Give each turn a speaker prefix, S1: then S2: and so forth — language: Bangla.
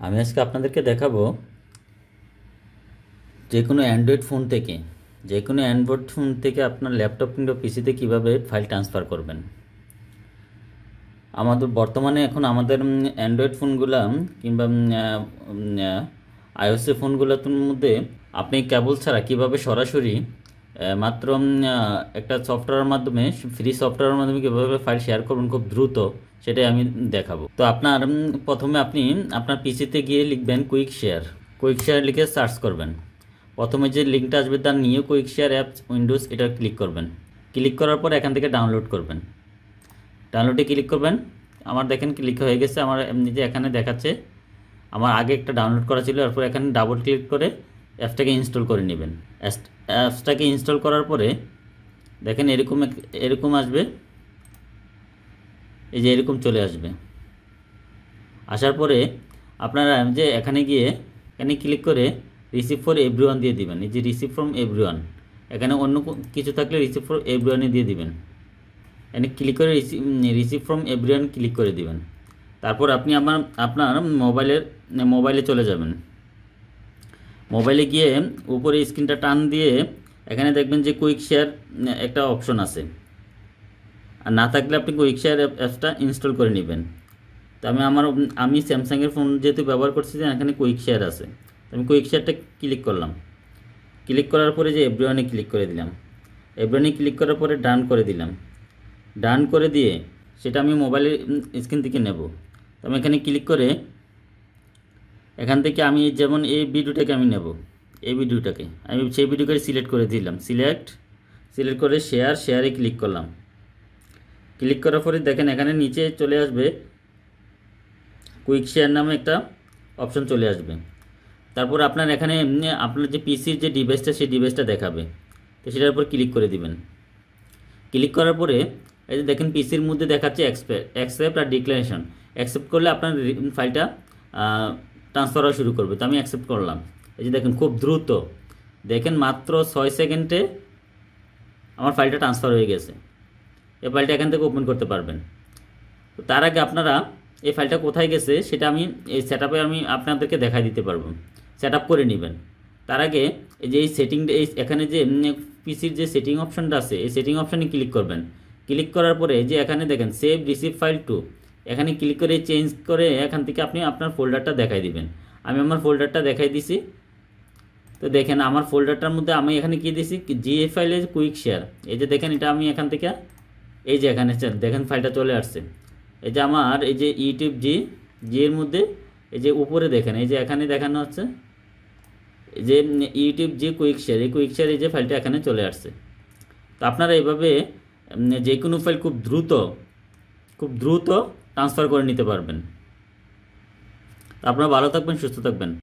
S1: আমি আজকে আপনাদেরকে দেখাবো যে কোনো অ্যান্ড্রয়েড ফোন থেকে আপনার ল্যাপটপ কিংবা পিসিতে কিভাবে ফাইল ট্রান্সফার করবেন। আমাদের বর্তমানে এখন আমাদের অ্যান্ড্রয়েড ফোনগুলো কিংবা আইওএস ফোনগুলোর মধ্যে আপনি কেবল ছাড়া কিভাবে সরাসরি মাত্র একটা সফটওয়্যারের মাধ্যমে, ফ্রি সফটওয়্যারের মাধ্যমে কীভাবে ফাইল শেয়ার করবেন খুব দ্রুত, সেটাই আমি দেখাবো। তো প্রথমে আপনি আপনার পিসিতে গিয়ে লিখবেন কুইক শেয়ার লিখে সার্চ করবেন। প্রথমে যে লিঙ্কটা আসবে তার new quick share apps Windows, এটা ক্লিক করবেন। ক্লিক করার পর এখান থেকে ডাউনলোড করবেন। ডাউনলোডে ক্লিক করবেন। আমার দেখেন ক্লিক হয়ে গেছে। আমার নিজে এখানে দেখাচ্ছে আমার আগে একটা ডাউনলোড করা ছিল। এরপর এখানে ডাবল ক্লিক করে অ্যাপসটাকে ইনস্টল করে নেবেন। অ্যাপসটাকে ইনস্টল করার পরে দেখেন এরকম আসবে, এই যে এরকম চলে আসবে। আসার পরে আপনারা যে এখানে ক্লিক করে রিসিভ ফর এভরিওয়ান দিয়ে দিবেন। এই যে রিসিভ ফ্রম এভরিওয়ান, এখানে অন্য কিছু থাকলে রিসিভ ফর এভরিওয়ানে দিয়ে দিবেন। এখানে ক্লিক করে রিসিভ ফ্রম এভরিওয়ান ক্লিক করে দিবেন। তারপর আপনি আপনার মোবাইলে চলে যাবেন। মোবাইলে গিয়ে উপরে স্ক্রিনটা টান দিয়ে এখানে দেখবেন যে কুইক শেয়ার একটা অপশন আছে। আর না থাকলে আপনি কুইক শেয়ার অ্যাপসটা ইনস্টল করে নেবেন। তো আমি স্যামসাংয়ের ফোন যেহেতু ব্যবহার করছি, যে এখানে কুইক শেয়ার আছে, আমি কুইক শেয়ারটা ক্লিক করলাম। ক্লিক করার পরে যে এভরিওয়ানে ক্লিক করে দিলাম। এভরিওয়ানে ক্লিক করার পরে ডান করে দিলাম। ডান করে দিয়ে সেটা আমি মোবাইলের স্ক্রিন থেকে নেব। তো আমি এখানে ক্লিক করে এখান থেকে আমি যেমন এই ভিডিওটাকে আমি নেব। এই ভিডিওটাকে আমি সেই ভিডিওকে সিলেক্ট করে দিলাম। সিলেক্ট করে শেয়ারে ক্লিক করলাম। ক্লিক করার পরে দেখেন এখানে নিচে চলে আসবে কুইক শেয়ার নামে একটা অপশন চলে আসবে। তারপর আপনার এখানে আপনার যে পিসির যে ডিভাইসটা, সেই ডিভাইসটা দেখাবে। তো সেটার উপর ক্লিক করে দিবেন। ক্লিক করার পরে এই যে দেখেন পিসির মধ্যে দেখাচ্ছে অ্যাকসেপ্ট আর ডিক্লারেশন। অ্যাকসেপ্ট করলে আপনার ফাইলটা ট্রান্সফার হওয়া শুরু করবে। তো আমি অ্যাকসেপ্ট করলাম। এই যে দেখেন খুব দ্রুত, দেখেন মাত্র 6 সেকেন্ডে আমার ফাইলটা ট্রান্সফার হয়ে গেছে। এই ফাইলটা এখান থেকে ওপেন করতে পারবেন। তো তার আগে আপনারা এই ফাইলটা কোথায় গেছে সেটা আমি এই সেটআপে আমি আপনাদেরকে দেখাই দিতে পারবো। সেটআপ করে নেবেন। তার আগে এই যে এখানে যে পিসির যে সেটিং অপশনটা আছে, এই সেটিং অপশানে ক্লিক করবেন। ক্লিক করার পরে যে এখানে দেখেন সেভ রিসিভ ফাইল টু, এখানে ক্লিক করে চেঞ্জ করে এখান থেকে আপনি আপনার ফোল্ডারটা দেখাই দিবেন। আমি আমার ফোল্ডারটা দেখাই দিছি। তো দেখেন আমার ফোল্ডারটার মধ্যে আমি এখানে কি দিছি, জিএ ফাইলে কুইক শেয়ার। এই যে দেখেন এটা আমি এখান থেকে এই যে এখানে দেখেন ফাইলটা চলে আসছে। এই যে আমার এই যে ইউটিউব জি এর মধ্যে এই যে উপরে দেখেন এই যে এখানে দেখানো হচ্ছে যে ইউটিউব জি কুইক শেয়ার, এই কুইক শেয়ার এই যে ফাইলটা এখানে চলে আসছে। তো আপনারা এইভাবে যে কোনো ফাইল খুব দ্রুত ট্রান্সফার করে নিতে পারবেন। আপনারা ভালো থাকবেন, সুস্থ থাকবেন।